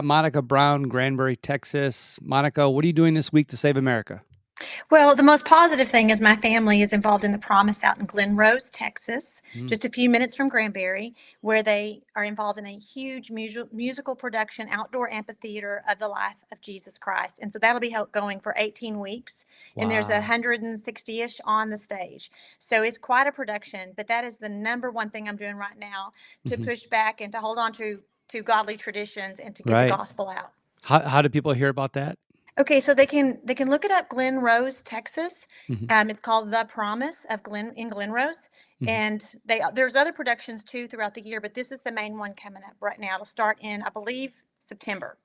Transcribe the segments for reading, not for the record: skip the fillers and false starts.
Monica Brown, Granbury, Texas. Monica, what are you doing this week to save America? Well, the most positive thing is my family is involved in the Promise out in Glen Rose, Texas, Mm. just a few minutes from Granbury, where they are involved in a huge musical production outdoor amphitheater of the life of Jesus Christ. And so that'll be going for 18 weeks, and there's Wow. 160-ish on the stage. So it's quite a production, but that is the number one thing I'm doing right now to Mhm. push back and to hold on to godly traditions and to get the Right. gospel out. How do people hear about that? Okay, so they can look it up, Glen Rose, Texas. Mhm. It's called The Promise of Glen Rose, Mhm. and there's other productions too throughout the year, but this is the main one coming up right now. It'll start in, I believe, September.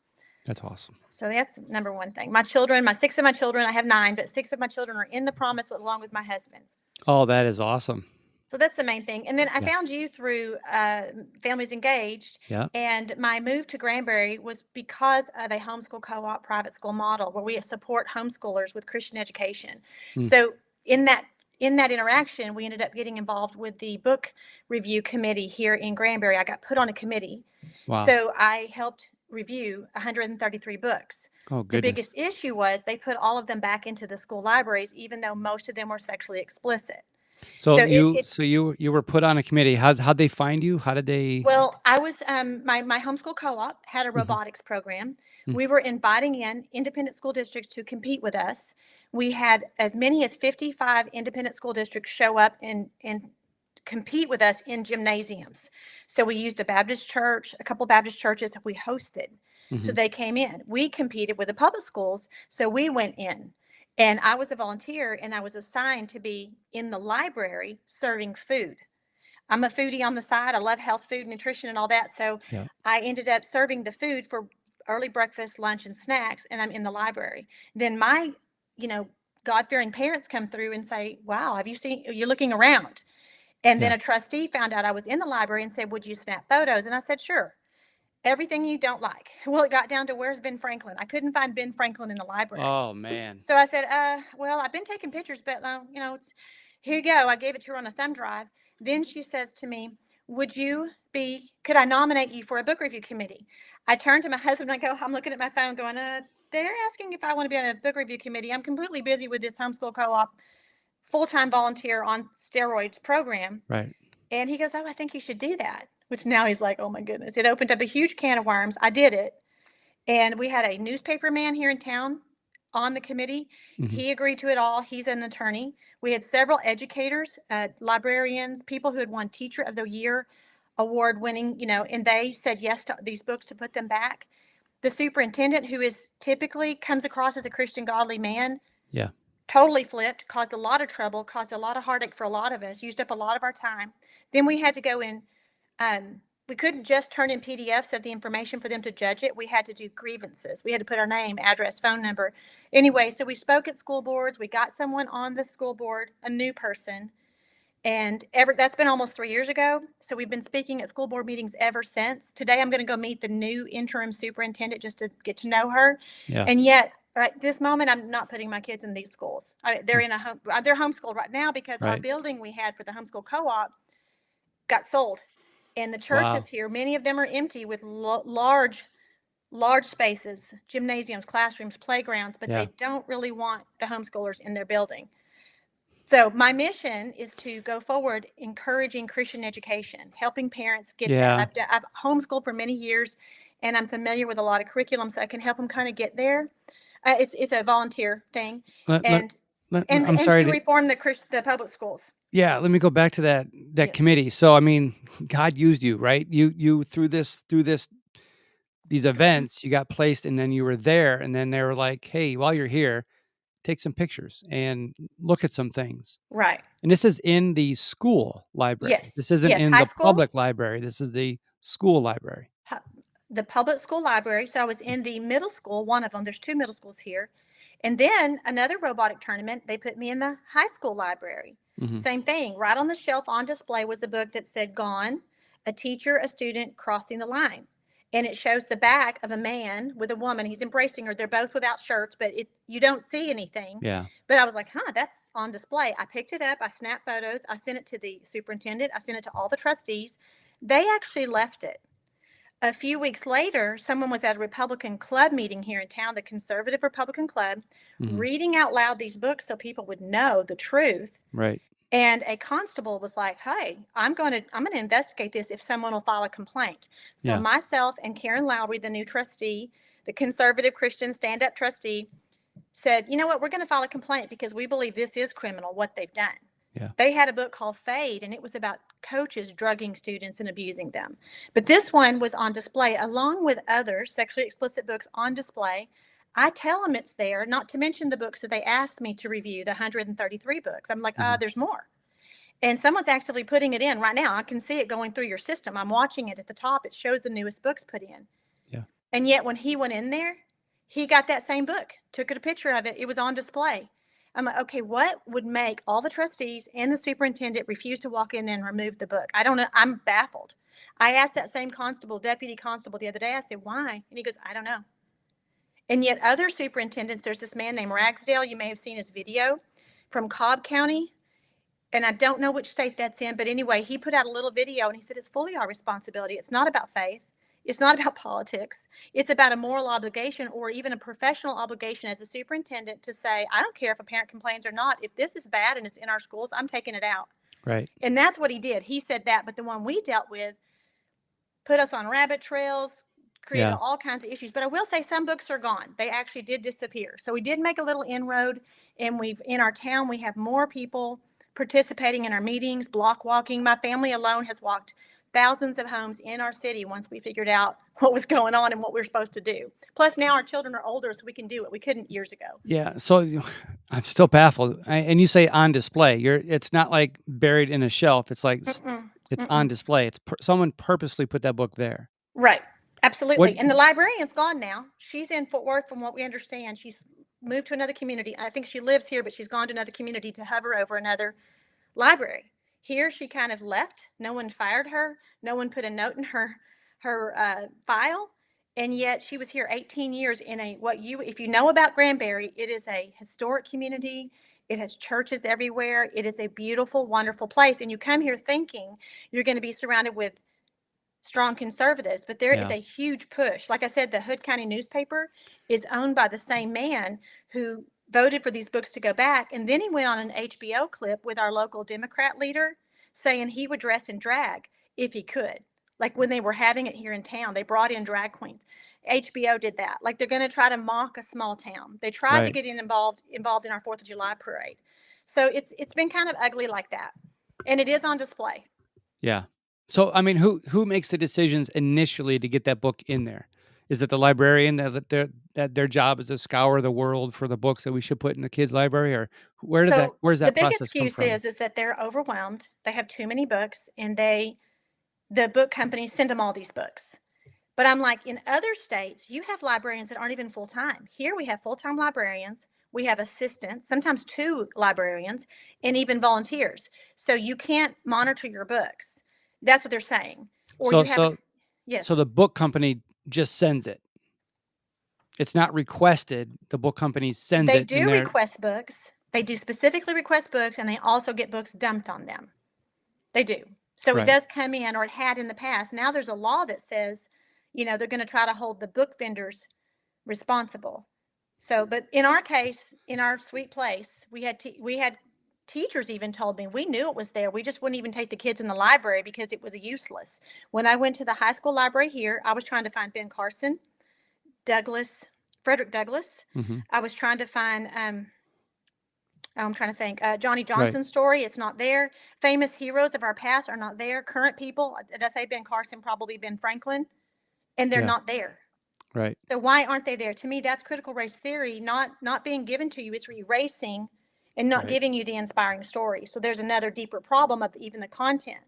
That's awesome. So that's number one thing. My six of my children, I have nine, but six of my children are in the Promise along with my husband. Oh, that is awesome. So that's the main thing. And then I Yeah. found you through Families Engaged. Yeah. And my move to Granbury was because of a homeschool co op private school model where we support homeschoolers with Christian education. Mm. So in that interaction, we ended up getting involved with the book review committee here in Granbury. I got put on a committee. Wow. So I helped review 133 books. Oh, The goodness. biggest issue was they put all of them back into the school libraries, even though most of them were sexually explicit. So So you so you you were put on a committee. How'd they find you? How did they? well, I was my homeschool co-op had a Mhm. robotics program. Mm. We were inviting in independent school districts to compete with us. We had as many as 55 independent school districts show up and compete with us in gymnasiums. So we used a Baptist church, a couple Baptist churches that we hosted. So Mhm. they came in. We competed with the public schools, so we went in. And I was a volunteer and I was assigned to be in the library serving food. I'm a foodie on the side. I love health food, nutrition, and all that. So Yeah. I ended up serving the food for early breakfast, lunch, and snacks, and I'm in the library. Then my, you know, God fearing parents come through and say, "Wow, have you seen? You're looking around." And then Yeah. a trustee found out I was in the library and said, "Would you snap photos?" And I said, "Sure." Everything you don't like. Well, it got down to where's Ben Franklin? I couldn't find Ben Franklin in the library. Oh, man. So I said, well, I've been taking pictures, but here you go. I gave it to her on a thumb drive. Then she says to me, could I nominate you for a book review committee? I turned to my husband and I go, I'm looking at my phone going, they're asking if I want to be on a book review committee. I'm completely busy with this homeschool co-op full-time volunteer on steroids program. Right. And he goes, oh, I think you should do that. Which now he's like, oh my goodness. It opened up a huge can of worms. I did it. And we had a newspaper man here in town on the committee. Mhm. He agreed to it all. He's an attorney. We had several educators, librarians, people who had won Teacher of the Year award winning, and they said yes to these books to put them back. The superintendent, who is typically comes across as a Christian godly man, Yeah. totally flipped, caused a lot of trouble, caused a lot of heartache for a lot of us, used up a lot of our time. Then we had to go in. We couldn't just turn in PDFs of the information for them to judge it. We had to do grievances. We had to put our name, address, phone number. Anyway, so we spoke at school boards. We got someone on the school board, a new person, and that's been almost 3 years ago. So we've been speaking at school board meetings ever since. Today, I'm going to go meet the new interim superintendent just to get to know her. Yeah. And yet, at this moment, I'm not putting my kids in these schools. They're Mm. in they're homeschooled right now because our Right. building we had for the homeschool co-op got sold, and the churches Wow. here, many of them are empty with large spaces, gymnasiums, classrooms, playgrounds, but Yeah. they don't really want the homeschoolers in their building. So my mission is to go forward encouraging Christian education, helping parents get that. Yeah. I've homeschooled for many years, and I'm familiar with a lot of curriculum, so I can help them kind of get there. It's a volunteer thing, Let, let, and I'm sorry to to. reform the public schools. Yeah, let me go back to that Yes. committee. So, I mean, God used you, right? You through these Mhm. events, you got placed, and then you were there, and then they were like, "Hey, while you're here, take some pictures and look at some things." Right. And this is in the school library. Yes. This isn't Yes. in High the school. public library. This is the school library. The public school library. So I was in the middle school, one of them. There's two middle schools here. And then another robotic tournament, they put me in the high school library. Mhm. Same thing. Right on the shelf on display was a book that said Gone, a teacher, a student crossing the line. And it shows the back of a man with a woman. He's embracing her. They're both without shirts, but you don't see anything. Yeah. But I was like, that's on display. I picked it up. I snapped photos. I sent it to the superintendent. I sent it to all the trustees. They actually left it. A few weeks later, someone was at a Republican club meeting here in town, the Conservative Republican Club, Mhm. reading out loud these books so people would know the truth. Right. And a constable was like, "Hey, I'm going to investigate this if someone will file a complaint." So Yeah. myself and Karen Lowry, the new trustee, the conservative Christian stand-up trustee, said, "You know what? We're going to file a complaint because we believe this is criminal what they've done." Yeah. They had a book called Fade, and it was about coaches drugging students and abusing them. But this one was on display along with other sexually explicit books on display. I tell them it's there, not to mention the books that they asked me to review, the 133 books. I'm like, Mhm. there's more. And someone's actually putting it in right now. I can see it going through your system. I'm watching it at the top. It shows the newest books put in. Yeah. And yet, when he went in there, he got that same book, took a picture of it. It was on display. I'm like, okay, what would make all the trustees and the superintendent refuse to walk in there and remove the book? I don't know. I'm baffled. I asked that same constable, deputy constable, the other day. I said, why? And he goes, I don't know. And yet, other superintendents, there's this man named Ragsdale. You may have seen his video from Cobb County. And I don't know which state that's in, but anyway, he put out a little video and he said, it's fully our responsibility. It's not about faith. It's not about politics. It's about a moral obligation or even a professional obligation as a superintendent to say, I don't care if a parent complains or not. If this is bad and it's in our schools, I'm taking it out. Right. And that's what he did. He said that, but the one we dealt with put us on rabbit trails, created Yeah. all kinds of issues. But I will say some books are gone. They actually did disappear. So we did make a little inroad, and in our town, we have more people participating in our meetings, block walking. My family alone has walked thousands of homes in our city once we figured out what was going on and what we are supposed to do. Plus, now our children are older, so we can do it. We couldn't years ago. Yeah. So I'm still baffled. And you say on display. It's not like buried in a shelf. It's like Mm-mm, it's on mm-mm. display. Someone purposely put that book there. Right. What? Absolutely. And the librarian's gone now. She's in Fort Worth, from what we understand. She's moved to another community. I think she lives here, but she's gone to another community to hover over another library. Here, she kind of left. No one fired her. No one put a note in her file. And yet, she was here 18 years in if you know about Granbury, it is a historic community. It has churches everywhere. It is a beautiful, wonderful place. And you come here thinking you're going to be surrounded with strong conservatives, but there is Yeah. a huge push. Like I said, the Hood County newspaper is owned by the same man who voted for these books to go back. And then he went on an HBO clip with our local Democrat leader saying he would dress in drag if he could. Like when they were having it here in town, they brought in drag queens. HBO did that. Like they're going to try to mock a small town. They tried to Right. get involved in our 4th of July parade. So it's been kind of ugly like that. And it is on display. Yeah. So I mean, who makes the decisions initially to get that book in there? Is it the librarian that their job is to scour the world for the books that we should put in the kids' library, or So where does the that big process come excuse from? is that they're overwhelmed. They have too many books, and the book companies send them all these books. But I'm like, in other states, you have librarians that aren't even full time. Here we have full time librarians. We have assistants, sometimes two librarians, and even volunteers. So you can't monitor your books. That's what they're saying. Or So you have so so yes. the book company just sends it. It's not requested. The book company sends They it, and do request books. They do specifically request books, and they also get books dumped on them. They do. So it right. does come in, or it had in the past. Now there's a law that says, they're going to try to hold the book vendors responsible. So, but in our case, in our sweet place, we had teachers even told me we knew it was there. We just wouldn't even take the kids in the library because it was useless. When I went to the high school library here, I was trying to find Ben Carson, Douglas, Frederick Douglass. Mhm. I was trying to find I'm trying to think. Johnny Right. Johnson's story, it's not there. Famous heroes of our past are not there. Current people, did I say Ben Carson? Probably Ben Franklin, and they're Yeah. not there. Right. So why aren't they there? To me, that's critical race theory, not being given to you. It's erasing and not Right. giving you the inspiring story. So there's another deeper problem of even the content.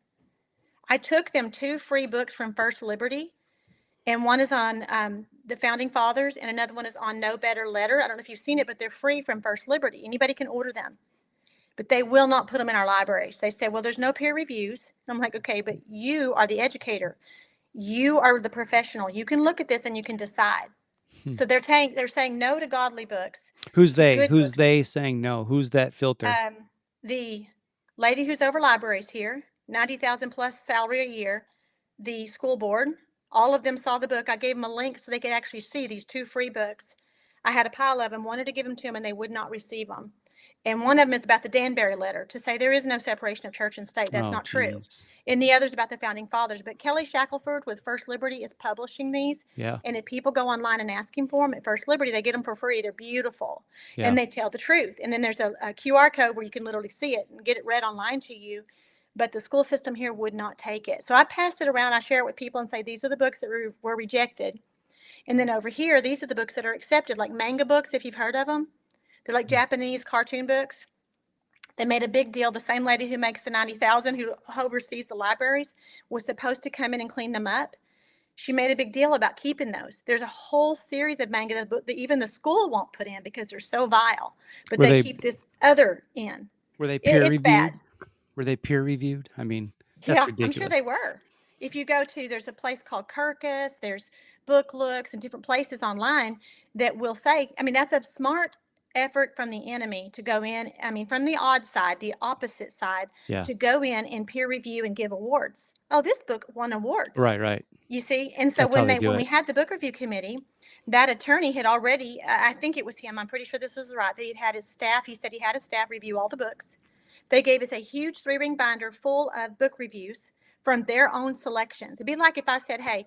I took them two free books from First Liberty, and one is on the founding fathers, and another one is on No Better Letter. I don't know if you've seen it, but they're free from First Liberty. Anybody can order them, but they will not put them in our libraries. They say, well, there's no peer reviews. I'm like, okay, but you are the educator. You are the professional. You can look at this and you can decide. Hmm. So they're saying no to godly books, Who's to they? good Who's books. they saying no? Who's that filter? The lady who's over libraries here, 90,000 plus salary a year, the school board, All of them saw the book. I gave them a link so they could actually see these 2 free books. I had a pile of them, wanted to give them to them, and they would not receive them. And one of them is about the Danbury letter, to say there is no separation of church and state. That's Oh, not true. geez. And the other's about the founding fathers. But Kelly Shackelford with First Liberty is publishing these. Yeah, And if people go online and ask him for them at First Liberty, they get them for free. They're beautiful. yeah. And they tell the truth. And then there's a QR code where you can literally see it and get it read online to you. But the school system here would not take it. So I passed it around. I share it with people and say, these are the books that were rejected. And then over here, these are the books that are accepted, like manga books, if you've heard of them. They're like Japanese cartoon books. They made a big deal. The same lady who makes the 90,000, who oversees the libraries, was supposed to come in and clean them up. She made a big deal about keeping those. There's a whole series of manga that even the school won't put in because they're so vile. But Were they they keep this other in. were they peer It's bad. reviewed? Were they peer reviewed? I mean, that's Yeah, I'm sure ridiculous. they were. If you go to, there's a place called Kirkus, there's Book Looks and different places online that will say, I mean, that's a smart effort from the enemy to go in, I mean, from the odd side, the opposite side, Yeah. to go in and peer review and give awards. Oh, this book won awards. Right, right. You see? And so That's how they do when we it. had the book review committee, that attorney had already, I think it was him, I'm pretty sure this is right, that he'd had his staff, he said he had his staff review all the books. They gave us a huge 3-ring binder full of book reviews from their own selections. It'd be like if I said, hey,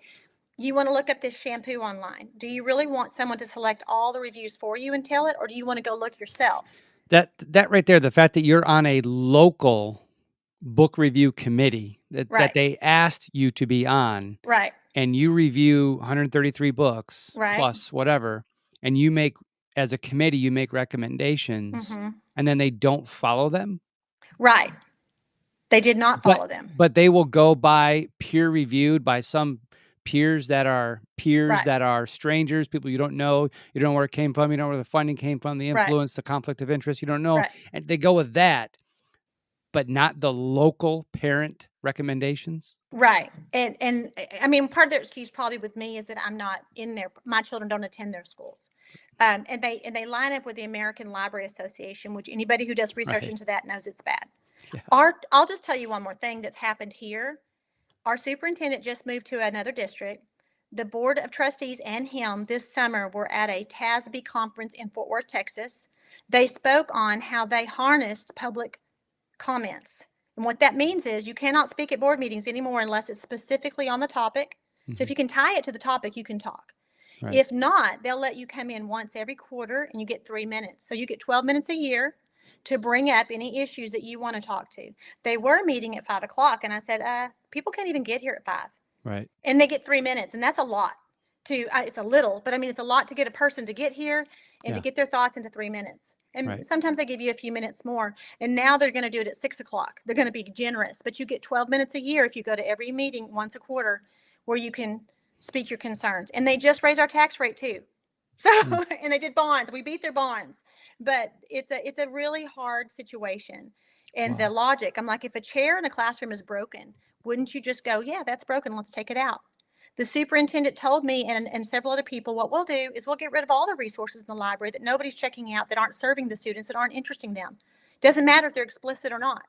you want to look up this shampoo online. Do you really want someone to select all the reviews for you and tell it, or do you want to go look yourself? That right there, the fact that you're on a local book review committee that Right, they asked you to be on, right, and you review 133 books right. plus whatever, and you make as a committee, you make recommendations, Mm-hmm. and then they don't follow them? Right. They did not But follow them. but they will go by peer reviewed by some peers Right, that are strangers, people you don't know, you don't know where it came from, you don't know where the funding came from, the right, influence, the conflict of interest, you don't know, right. and they go with that, but not the local parent recommendations? Right. And I mean, part of their excuse probably with me is that I'm not in there. My children don't attend their schools. And they line up with the American Library Association, which anybody who does research Right. into that knows it's bad. Yeah. I'll just tell you one more thing that's happened here. Our superintendent just moved to another district. The board of trustees and him this summer were at a TASB conference in Fort Worth, Texas. They spoke on how they harnessed public comments. And what that means is you cannot speak at board meetings anymore unless it's specifically on the topic. So if Mhm. you can tie it to the topic, you can talk. Right. If not, they'll let you come in once every quarter and you get 3 minutes. So you get 12 minutes a year to bring up any issues that you want to talk to. They were meeting at 5 o'clock, and I said, people can't even get here at 5. Right. And they get 3 minutes, and that's a lot. It's a little, but I mean, it's a lot to get a person to get here and to Yeah. get their thoughts into 3 minutes. And Right. sometimes they give you a few minutes more. And now they're going to do it at 6 o'clock. They're going to be generous, but you get 12 minutes a year if you go to every meeting once a quarter where you can speak your concerns. And they just raised our tax rate too. So, Mm. and they did bonds. We beat their bonds, but it's a really hard situation. And the Wow. logic, I'm like, if a chair in a classroom is broken, wouldn't you just go, yeah, that's broken. Let's take it out. The superintendent told me and several other people, what we'll do is we'll get rid of all the resources in the library that nobody's checking out, that aren't serving the students, that aren't interesting them. Doesn't matter if they're explicit or not.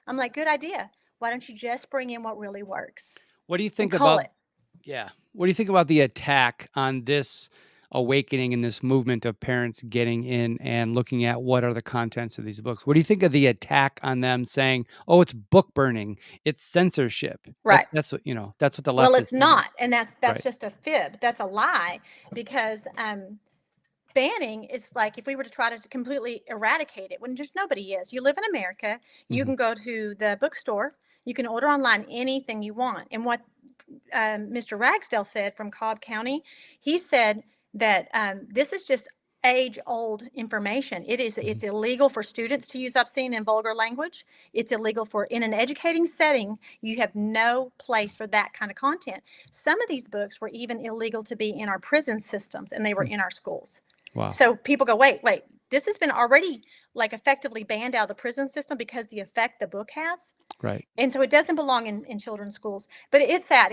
I'm like, good idea. Why don't you just bring in what really works What do you and think cull about it? Yeah. What do you think about the attack on this awakening and this movement of parents getting in and looking at what are the contents of these books? What do you think of the attack on them saying, "Oh, it's book burning, it's censorship." Right. That's what, that's what the Well, left is it's saying. not, and that's Right. just a fib. That's a lie because banning is like if we were to try to completely eradicate it when just nobody is. You live in America, you Mhm. can go to the bookstore, you can order online anything you want. And what Mr. Ragsdale said from Cobb County, he said that this is just age old information. It's Mhm. illegal for students to use obscene and vulgar language. It's illegal for in an educating setting. You have no place for that kind of content. Some of these books were even illegal to be in our prison systems, and they were Mm. in our schools. Wow. So people go, wait, this has been already like effectively banned out of the prison system because the effect the book has. Right. And so it doesn't belong in children's schools. But it's sad.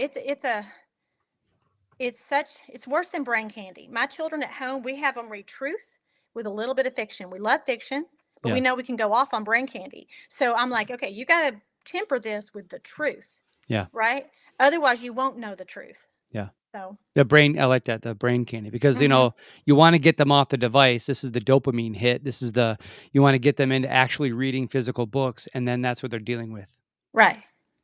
It's worse than brain candy. My children at home, we have them read truth with a little bit of fiction. We love fiction, but we Yeah. know we can go off on brain candy. So I'm like, okay, you got to temper this with the truth, Yeah. right? Otherwise, you won't know the truth. Yeah. So, The brain I like that, the brain candy, because, mhm. you wanna get them off the device. This is the dopamine hit. This is the you wanna get them into actually reading physical books, and then that's what they're dealing with. Right.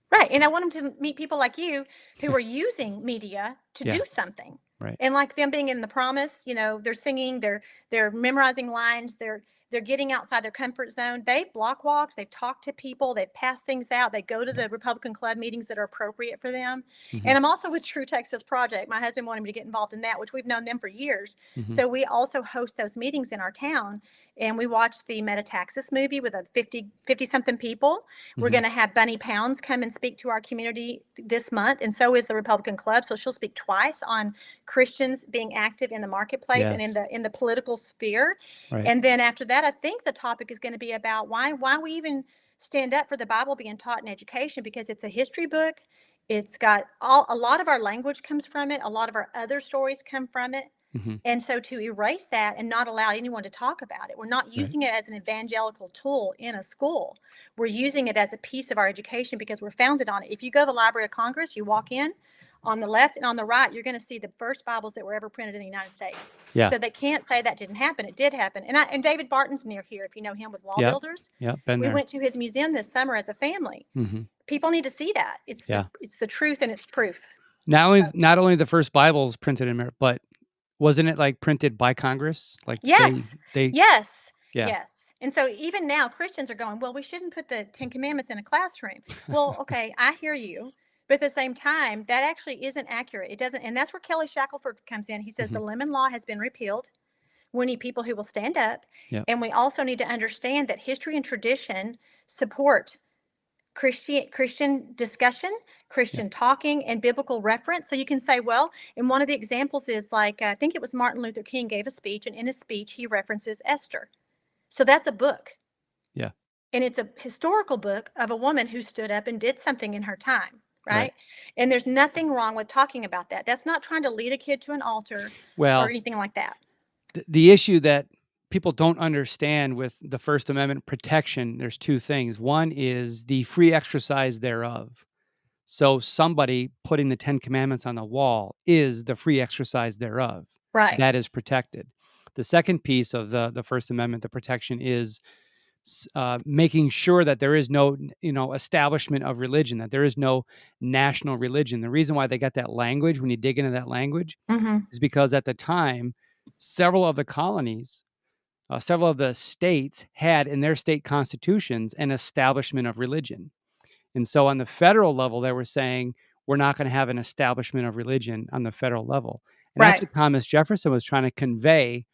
Right, and I want them to meet people like you who are using media to Yeah, do something. right. And like them being in the promise, they're singing, they're memorizing lines, they're getting outside their comfort zone. They've block walked, they've talked to people, they've passed things out, they go to Yep. the Republican Club meetings that are appropriate for them. And Mhm, I'm also with True Texas Project. My husband wanted me to get involved in that, which we've known them for years. mhm. So we also host those meetings in our town, and we watched the Metaxas movie with a 50 something people. We're Mhm. going to have Bunny Pounds come and speak to our community this month, and so is the Republican Club. So she'll speak twice on Christians being active in the marketplace and in Yes. the political sphere. Right. And then after that, I think the topic is going to be about why we even stand up for the Bible being taught in education, because it's a history book. It's got a lot of our language comes from it. A lot of our other stories come from it. Mhm. And so to erase that and not allow anyone to talk about it, we're not Right. using it as an evangelical tool in a school. We're using it as a piece of our education because we're founded on it. If you go to the Library of Congress, you walk in on the left and on the right, you're going to see the first Bibles that were ever printed in the United States. Yeah. So they can't say that didn't happen. It did happen. And David Barton's near here, if you know him with Wall Yep. Builders. Yep, been We there. went to his museum this summer as a family. Mhm. People need to see that. Yeah. It's the truth and it's proof. Not So only not only the first Bibles printed in America, but wasn't it, like, printed by Congress? Like, yes, yes, yeah. yes. And so even now, Christians are going, well, we shouldn't put the Ten Commandments in a classroom. Well, okay, I hear you. But at the same time, that actually isn't accurate. It doesn't. And that's where Kelly Shackelford comes in. He says the Mhm. lemon law has been repealed. We need people who will stand up. Yep. And we also need to understand that history and tradition support Christian discussion, Yep. Christian talking, and biblical reference. So you can say, well, and one of the examples is like, I think it was Martin Luther King gave a speech, and in his speech, he references Esther. So that's a book. Yeah. And it's a historical book of a woman who stood up and did something in her time, Right. right? And there's nothing wrong with talking about that. That's not trying to lead a kid to an altar or Well, anything like that. the issue that people don't understand with the First Amendment protection, there's 2 things. One is the free exercise thereof. So somebody putting the 10 commandments on the wall is the free exercise thereof. Right. That is protected. The second piece of the First Amendment, the protection is making sure that there is no, establishment of religion, that there is no national religion. The reason why they got that language, when you dig into that language, Mm-hmm. is because at the time, several of the colonies, several of the states had in their state constitutions an establishment of religion. And so on the federal level, they were saying, we're not going to have an establishment of religion on the federal level. And that's Right. what Thomas Jefferson was trying to convey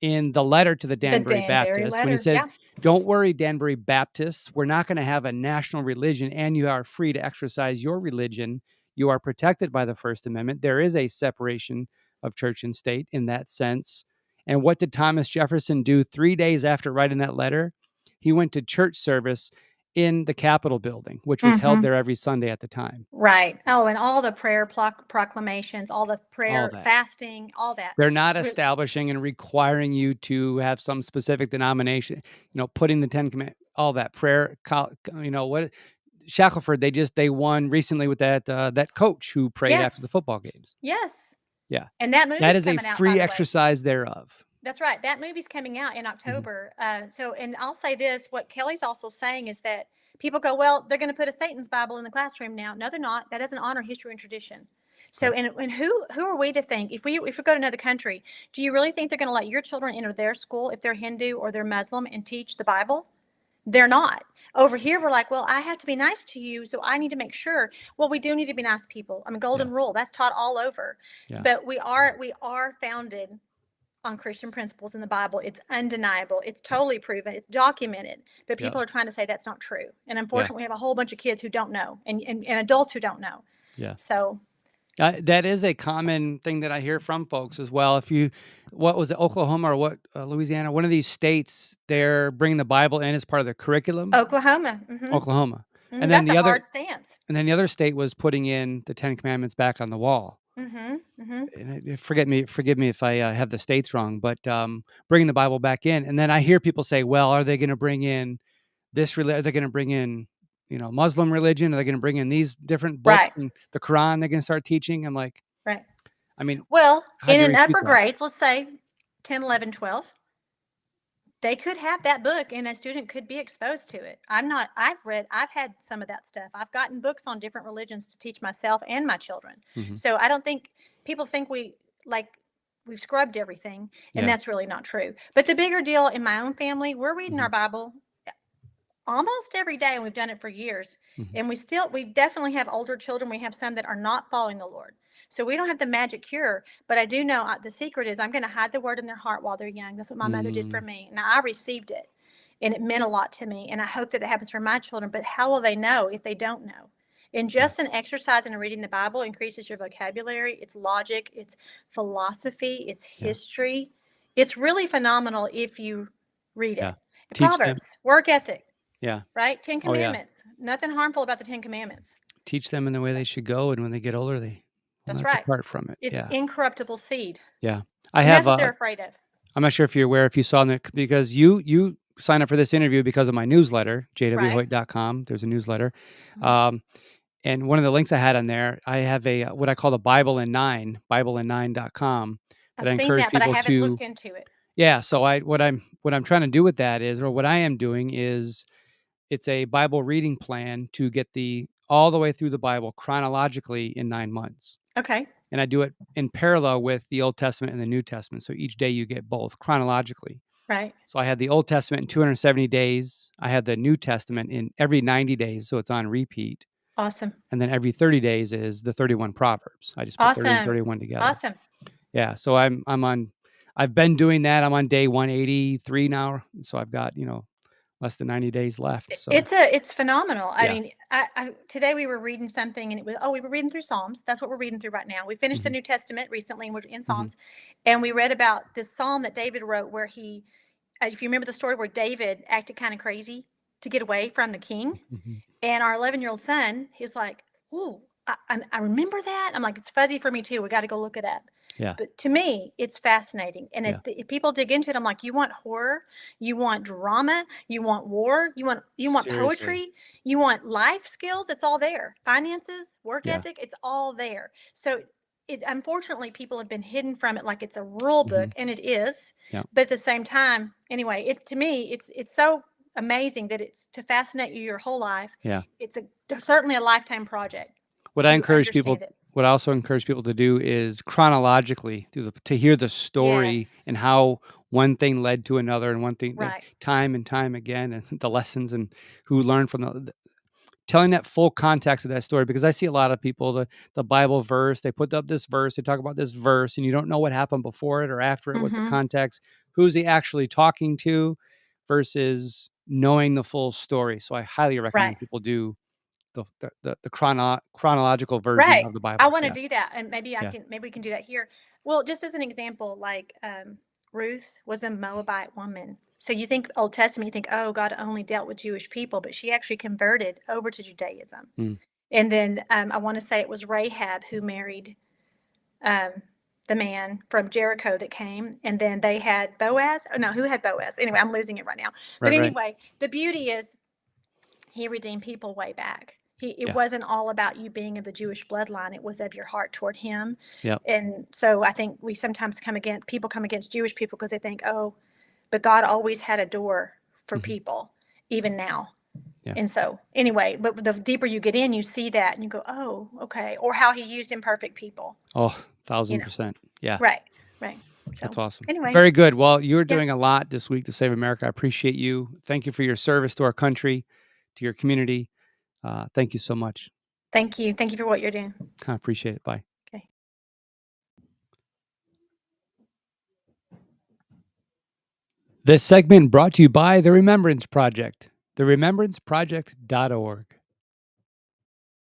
in the letter to the The Danbury Danbury Baptists when he letter. said, Yeah. "Don't worry, Danbury Baptists, we're not going to have a national religion, and you are free to exercise your religion. You are protected by the First Amendment. There is a separation of church and state in that sense." And what did Thomas Jefferson do 3 days after writing that letter? He went to church service in the Capitol building, which was held Mm-hmm. there every Sunday at the time. Right. Oh, and all the prayer proclamations, all the All prayer that. fasting, all that. They're not Re- establishing and requiring you to have some specific denomination, putting the 10 command all that prayer, what Shackelford, they won recently with that coach who prayed after the yes. football games. Yes. Yeah. And that That movie's is a coming out, by free the way. exercise thereof. That's right. That movie's coming out in Mhm. October. And I'll say this: what Kelly's also saying is that people go, well, they're going to put a Satan's Bible in the classroom now. No, they're not. That doesn't honor history and tradition. So, Right. and who are we to think if we go to another country, do you really think they're going to let your children enter their school if they're Hindu or they're Muslim and teach the Bible? They're not. Over here, we're like, well, I have to be nice to you, so I need to make sure. Well, we do need to be nice to people. I mean, Yeah. golden rule, that's taught all over. Yeah. But we are founded on Christian principles in the Bible. It's undeniable. It's totally proven. It's documented. But Yeah. people are trying to say that's not true. And Yeah. unfortunately, we have a whole bunch of kids who don't know and adults who don't know. Yeah. So, That is a common thing that I hear from folks as well. If you what was it, Oklahoma or what, Louisiana? One of these states, they're bringing the Bible in as part of the curriculum. Oklahoma. Oklahoma. And then That's a the other hard stance. and then the other state was putting in the 10 commandments back on the wall. Hmm. And forgive me if I, have the states wrong, but, bringing the Bible back in, and then I hear people say, "Well, are they gonna bring in are they gonna bring in, Muslim religion? Are they gonna bring in these different books Right. and the Quran they're gonna start teaching?" I'm like, Right. I mean, Well, how in do you an refute upper that? grades, let's say 10, 11, 12, they could have that book and a student could be exposed to it. I've had some of that stuff. I've gotten books on different religions to teach myself and my children. Mhm. So I don't think people think like we've scrubbed everything, and Yeah. that's really not true. But the bigger deal in my own family, we're reading Mhm. our Bible almost every day, and we've done it for years. Mhm. And we definitely have older children. We have some that are not following the Lord. So we don't have the magic cure, but I do know the secret is I'm going to hide the word in their heart while they're young. That's what my mother did for Mm. me. Now I received it and it meant a lot to me. And I hope that it happens for my children, but how will they know if they don't know? And Yeah. just an exercise in reading the Bible increases your vocabulary, its logic, its philosophy, its Yeah. history. It's really phenomenal if you read Yeah. it. Teach them. Proverbs, work ethic, Yeah. right? 10 Oh, yeah. Commandments. Nothing harmful about the 10 Commandments. Teach them in the way they should go, and when they get older, they will That's not right. depart from it. It's Yeah. incorruptible seed. Yeah. I And that's have, what they're afraid of. I'm not sure if you're aware, if you saw in the because you signed up for this interview because of my newsletter, Right. jwhoyt.com. There's a newsletter. Mhm. Um, and one of the links I had on there, I have a what I call the Bible in 9, bibleinline.com that I've I seen encourage that, but I people haven't to. looked into it. Yeah, so what I'm trying to do with that is, or what I am doing is, it's a Bible reading plan to get the all the way through the Bible chronologically in 9 months. Okay. And I do it in parallel with the Old Testament and the New Testament. So each day you get both chronologically. Right. So I had the Old Testament in 270 days. I had the New Testament in every 90 days, so it's on repeat. Awesome. And then every 30 days is the 31 Proverbs. I just put 30 and Awesome. 31 together. Awesome. Yeah, so I've been doing that. I'm on day 183 now, so I've got, less than 90 days left. So, It's phenomenal. I yeah. mean, I today we were reading something and it was we were reading through Psalms. That's what we're reading through right now. We finished the Mhm, New Testament recently and we're in mhm, Psalms, and we read about this psalm that David wrote where he if you remember the story where David acted kind of crazy to get away from the king. mhm. And our 11-year-old son, he's like, "Oh, I remember that." I'm like, "It's fuzzy for me too. We got to go look it up." Yeah, But to me, it's fascinating. And yeah. if people dig into it, I'm like, "You want horror? You want drama? You want war? You want Seriously. poetry? You want life skills? It's all there. Finances, work Yeah. ethic, it's all there." So it unfortunately people have been hidden from it like it's a rule book, Mhm. and it is. Yeah, But at the same time, anyway, it to me, it's so amazing that it's to fascinate you your whole life. yeah. It's certainly a lifetime project What I to encourage people understand it. what I also encourage people to do is chronologically to hear the story Yes. and how one thing led to another and one thing that Right. time and time again and the lessons and who learned from telling that full context of that story, because I see a lot of people, the Bible verse, they put up this verse, they talk about this verse, and you don't know what happened before it or after it. What's the Mhm. context? Who's he actually talking to versus knowing the full story. So I highly Right. recommend people do the chronological version Right. of the I Bible. wanna Yeah. do that, and Yeah. maybe we can do that here. Well, just as an example, like, Ruth was a Moabite woman. So you think Old Testament, you think, "Oh, God only dealt with Jewish people," but she actually converted over to Judaism. Mm. And then, I wanna say it was Rahab who married, um, the man from Jericho that came, and then they had Boaz. Oh, no, who had Boaz? Anyway, I'm losing it right now. But Right, right. anyway, the beauty is he redeemed people way back. It Yeah. wasn't all about you being of the Jewish bloodline. It was of your heart toward him. Yep. And so I think we sometimes people come against Jewish people because they think, oh, but God always had a door for Mhm. people, even now. Yeah. And so anyway, but the deeper you get in, you see that and you go, oh, okay. Or how he used imperfect people, Oh, you know. 1,000%. Yeah. Right. Right. That's So awesome. anyway, Very good. Well, you're yeah. doing a lot this week to save America. I appreciate you. Thank you for your service to our country, to your community. Thank you so much. Thank you. Thank you for what you're doing. I appreciate it. Bye. Okay. This segment brought to you by the Remembrance Project, theremembranceproject.org.